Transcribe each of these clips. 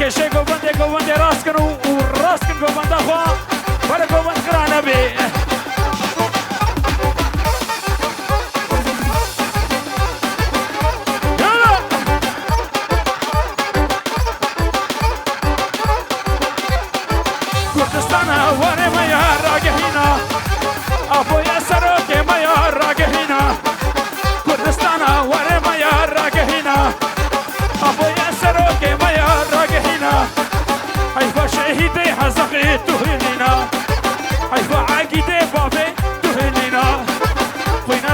سرکشه گوبنده راست کن و راست کن گوبنده خواه برای گوبند کرانه بی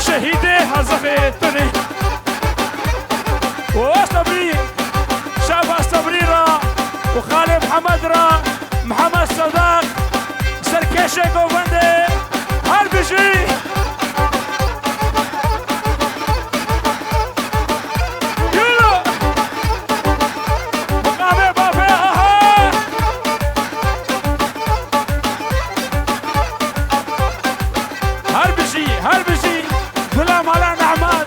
شهيدي هزفتني وصبري شابه صبري را وخالي محمد را محمد صداق سركشة قوبندي هالبجي يلا مقامي بابي اها هالبجي غلام على نعمات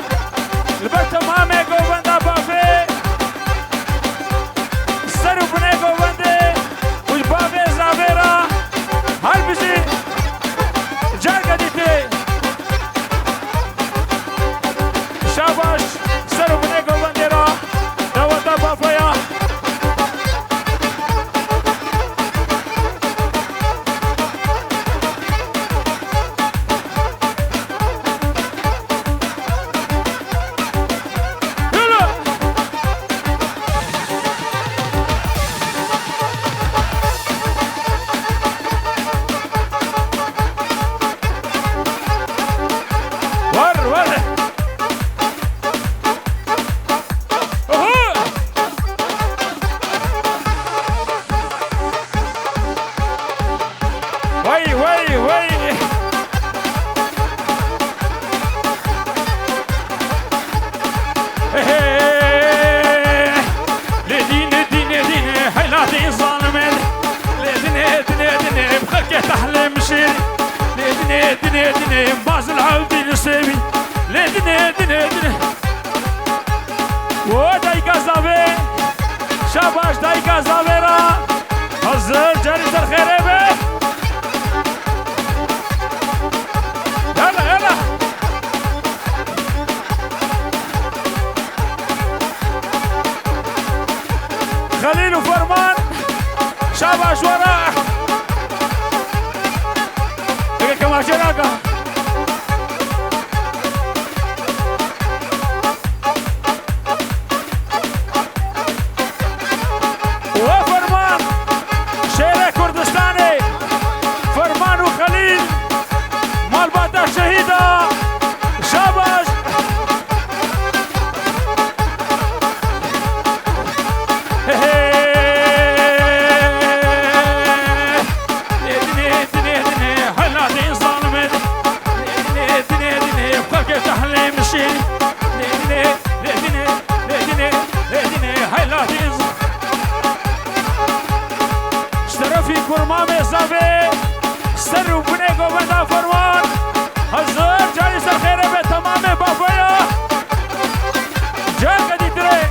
البت مامي قوبنده بافي السرو بني قوبنده والبافي زابيرا هالبجي جار قديتي شاباش السرو بني قوبنده را دوتا بافيا دني باز العودي نسيبي دني وداي كازافي شاباش داي كازافيرا حزر جاري الخير بي يلا خليل وفرمان شاباش وراه كما شراكه وفرمان شير كردستاني فرمان وخليل مال باتا شهيده شاباش اشترفي كرمامي زافي سرو بني قوبنده فرمان هزار جاري سرخيره بي تمامي بافيا جار قدي تري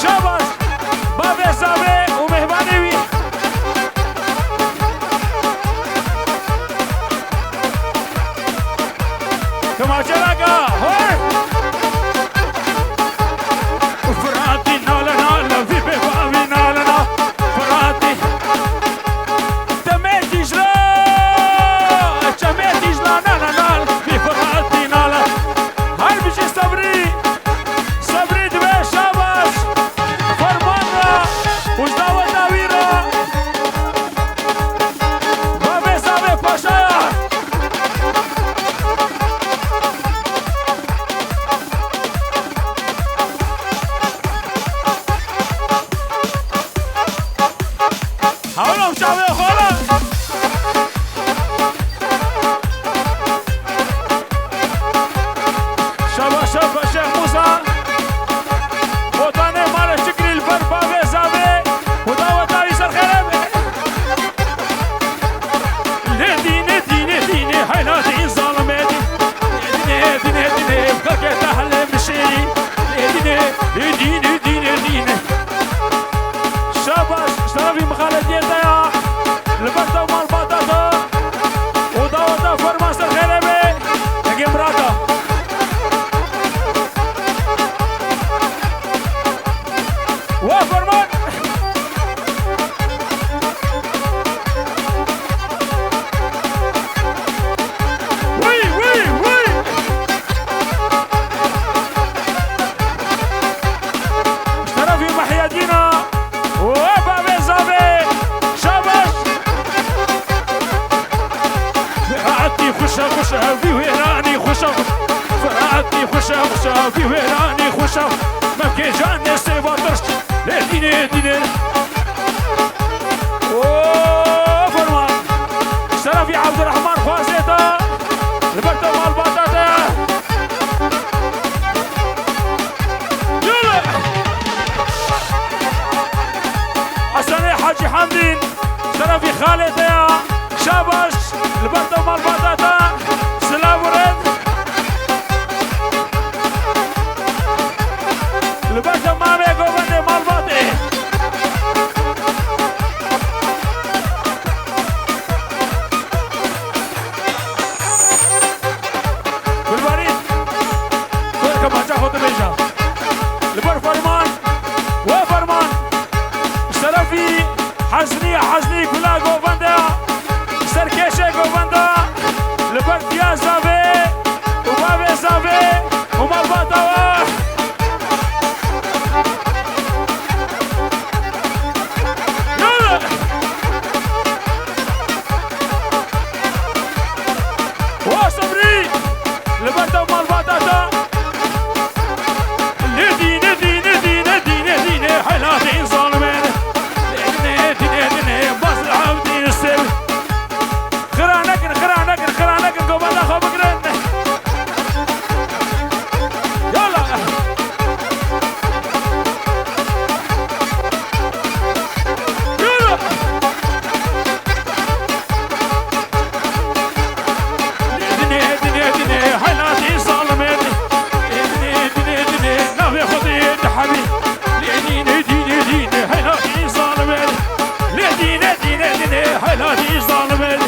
شاباش بافي زافي ومهباني وي كما جراغا هور فراتي نالا نالا في بيبامي نالا نالا فراتي تميتي جلا نالا نالا في فراتي نالا هاي بيجي صبري دبي شاباش فرمانا وجداوة داويرا بابي زابي باشا حاولهم شعبي خالا شابا شيخ موسى وطاني مال شكري الفر بابي زابي وداوة داوي سرخيرب ديني حيناتي ظالمتي ديني بكاكي تحلم بشيري ديني شاباش لبرتو مال بطاطا وداوتا فرمان سر خير بي اجي مراتا وفرمان خشا في ويراني خشا فرعتني خشا في ويراني خشا ما كيجاني سيفا ترش لديني ديني اوه فرمان شرفي عبد الرحمن خوازيتا لبرتا مال بطاطا يلا حسني حاجي حمدين شرفي خالد يا شابش لبرتا مال بطاطا سلام ورد لبرتا مامي قوبندي مال باطي بالبريد كل كما جاء خطو بيجا لبر فرمان وفرمان شرفي حزني كلا قوبندي سركيشي قوبندا لبرت يا زافي وبابي زافي ومال باطوا يلا وصبري لبرت ومال باطاتا ندي حيلاتي ظالمين ندي بس العبدي السبي خرانك قوبندا خبقرن يلا يلا دني حيلاتي ظالمين دني نبي خذي حبيب دني حيلاتي ظالمين دني حيلاتي ظالمين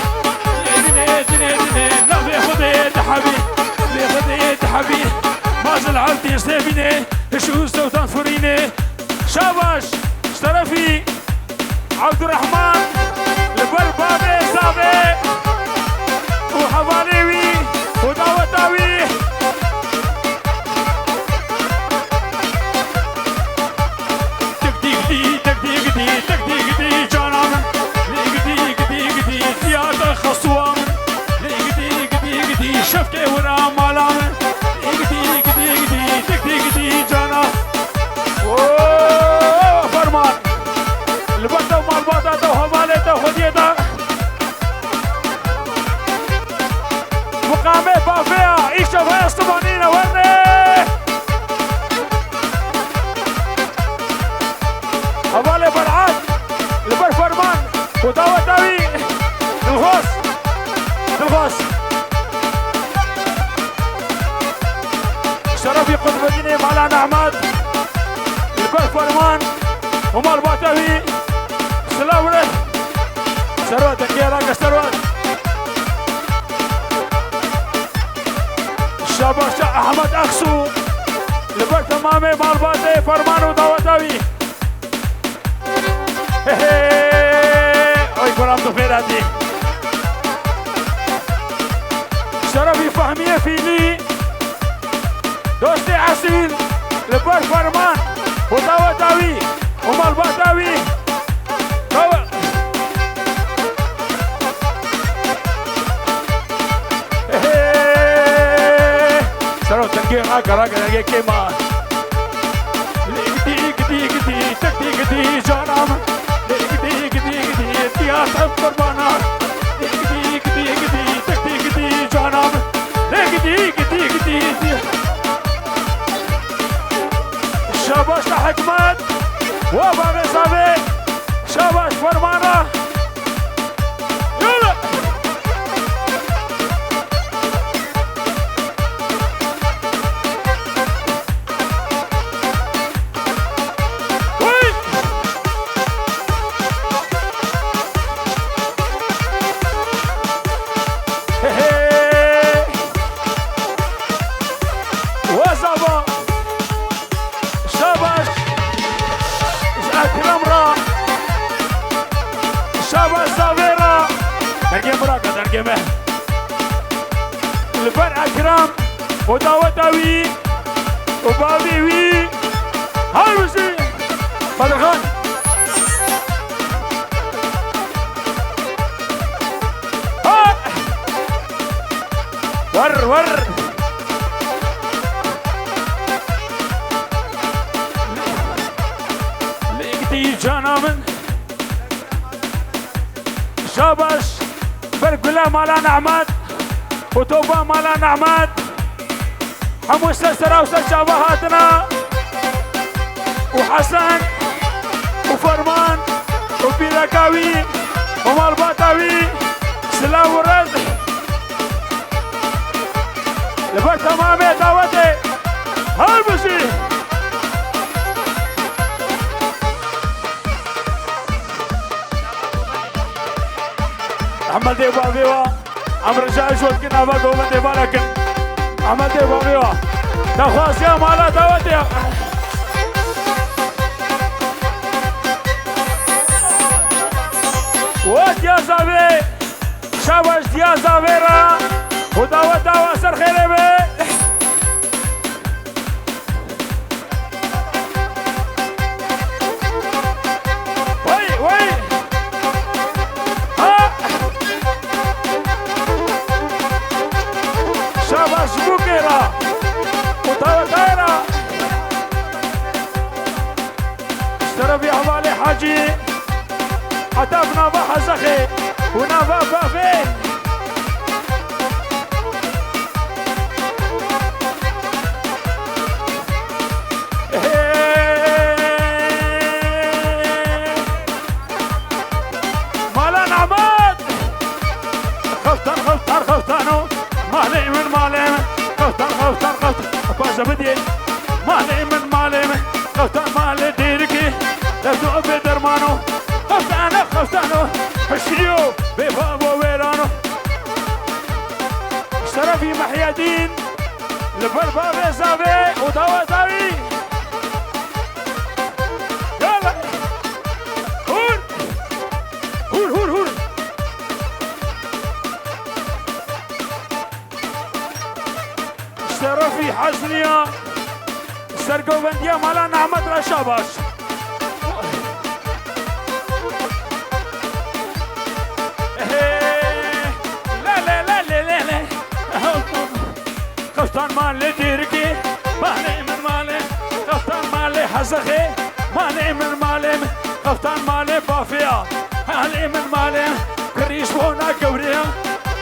نبي خذي حبيب ما زال عرضي سيبيني شو سوتان فريني شاباش شرفي عبد الرحمن لبربابي زابي وحواليوي وداوتاوي تكدي جانام لقدي زيادة خصوام لقدي شفكي ورا مالام لقدي جانا اوه فرمان لبطة ومال باطاتا وهمالتا وخديتا مقامي بافيا ايشا فيا الصبانينا ورني هوالي برعاد لبر فرمان وداوتاوي الغوص شرفي قطب الدين مولانا احمد البر فرمان ومال باطاوي سلام له ثروتك يا راجل ثروت شاباش احمد اخسو البر تمامي مال باطاوي فرمان وداوتاوي اوي كلام تفيراتي شرفي فهمية فيني دوستي عسيل لبر فرمان وداوتاوي ومال باطاوي سرو تنجيها كراكا كيما لقدي جانام لقدي تياتر فرمانا لقدي جانام لقدي شاباش حكمت وبابي صابي شاباش فرمانا يلا درقمه البر أكرم وداوتاوي وبابيوي هالوسي بدرخان ها ور لقيتي جانا من شابش برقلا مالا نعمات وتوبة مالا نعمات حمو السسرة وسجابهاتنا وحسن وفرمان وبيركاوي ومالباتاوي سلام ورد لبر تمامي دعوتي هالبسي عمل دي بابيوا عمر جاي شوت كنا باقو من دي بالكن عمل دي بابيوا تخواص يا مالا دعوتي وات يا زابي شابش يا زابيرا ودعوة سر خيري بي وي ها شابش بوكيرا ودعوة دايرا اشترى في حوالي حاجي حتى بنافا حزخي ونافا بافي مالا نعمات خفتانو مالي من مالي خفتان أباجة بدي مالي من مالي خفتان مالي ديركي لفتو بدرمانو خفتانو حشيو ببابو ويرانو شرفي محيادين لبربابي زابي وداوتاوي يلا هور شرفي حزنية سرقو بندية مالا نعمت رشاباش خفتان مالي ديركي مالي من مالي خفتان مالي حزخي مالي من مالي خفتان مالي بافيا مالي من مالي كريش بونا كوريا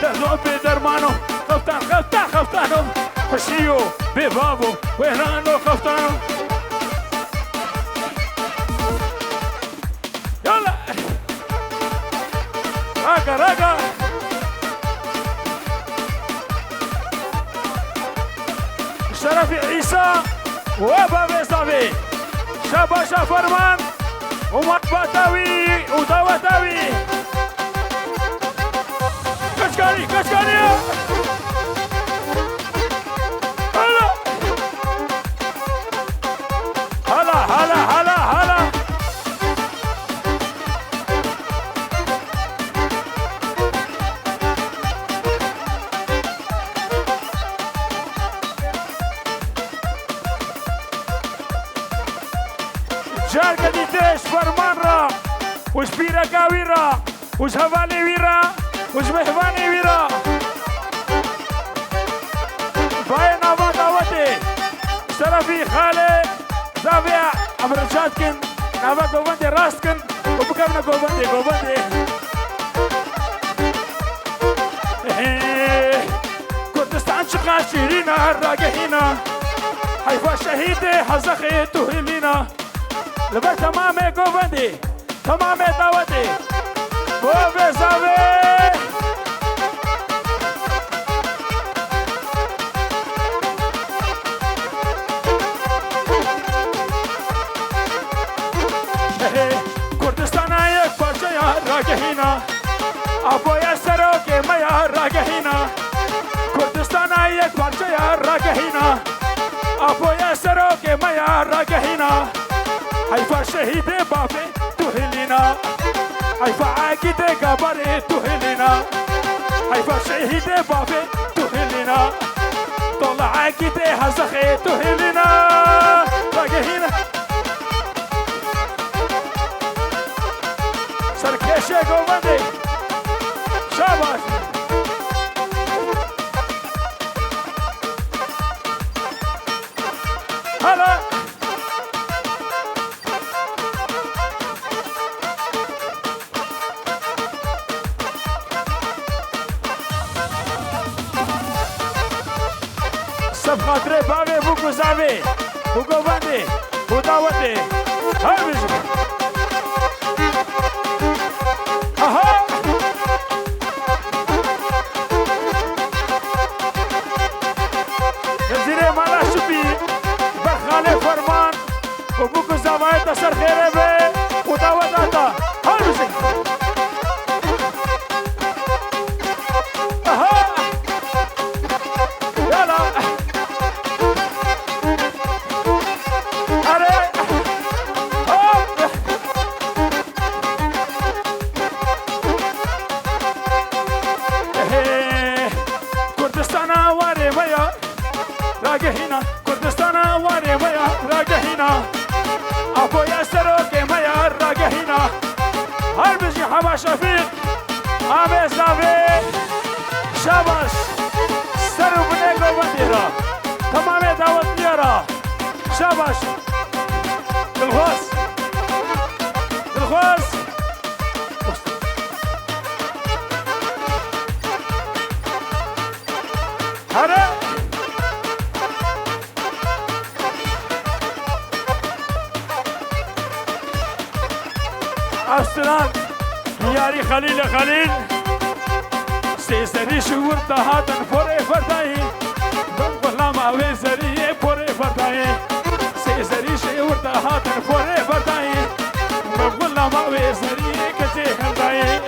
دردو بدرمانو خفتانو خشيو ببابو ويرانو خفتانو يلا راقا شرفي عيسى وبابي صافي شاباشا فرمان ومطبطاوي ودوتاوي كشكاري هلا جارك ديتش فرمان را وش بيركاوي را وش هفالي ويرا وش مهباني ويرا باينا ما دعوتي شرفي خالي زابيا أمرجاتكن نابا قوبندي راستكن وبكامنا قوبندي كردستان شقا شيرينا الراقهينا حيفا شهيدي حزخي تهلينا لبر تمامي قوبندي تمامي دعوتي بوبي زابي كردستان یک پارچه راگهینا ابویا سروکه میا راگهینا کردستان یک پارچه راگهینا ابویا سروکه میا راگهینا حیفا شهید بابی تو هلینا حيفا عاقدة قبري تهلنا حيفا شهيدة بابي تهلنا طلع عاقدة هزخي تهلنا باقي هنا سركشة قومندي شاباش هلا سب خاطره باوی بوکو زاوی بوکو بندی بوداوتی هر بیشم آها نزیره مالا شبی بخاله فرمان و بوکو زاوی تسر خیره بی بوداوت آتا هر بیشم آها یالا راجهنا كردستان واري ويا راجهنا أبو ياسر كميا راجهنا هربجي حوا شفيق أبي زاوي شاباش سرو بنيجو بنديرا تمام دعوت نيرا شاباش بالغوص بالغوص هره أستران ياري خليل خليل سيسري شهور تهاتن فوري فرداي بنقول ما وزري فوري فرداي سيسري شهور تهاتن فوري فرداي بنقول ما وزري كتي فرداي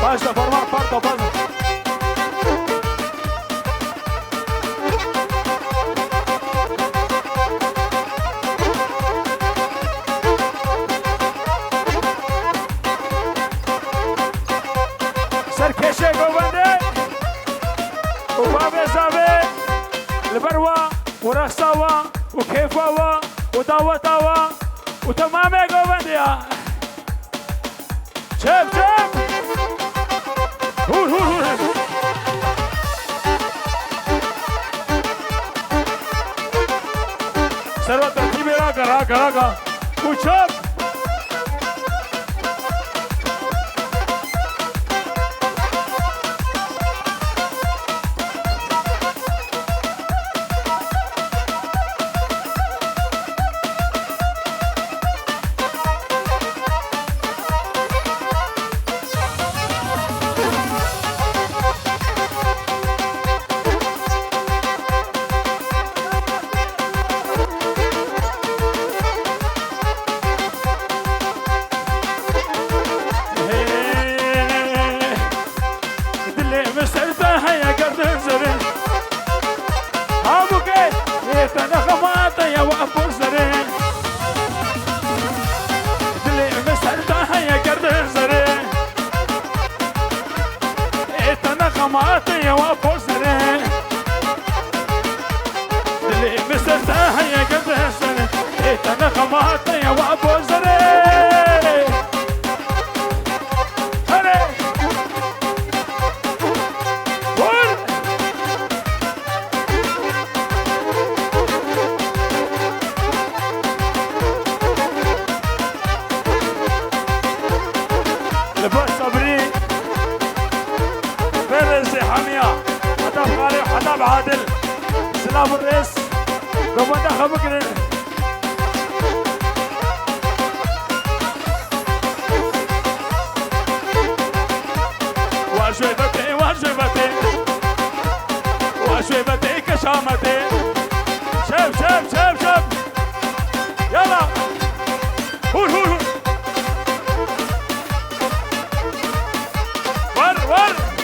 باشا فرمان بارتو بازا سركشة قوانده وبابي زابي البروا ورخصاوا وكيفاوا وداوتاوا وتمامي قوانده شب شب هور هور هور سروا ترتيبي راقا وشب عادل سلام الرئيس ربنا خبكنا وشويبتي كشامتي شب يلا هور ور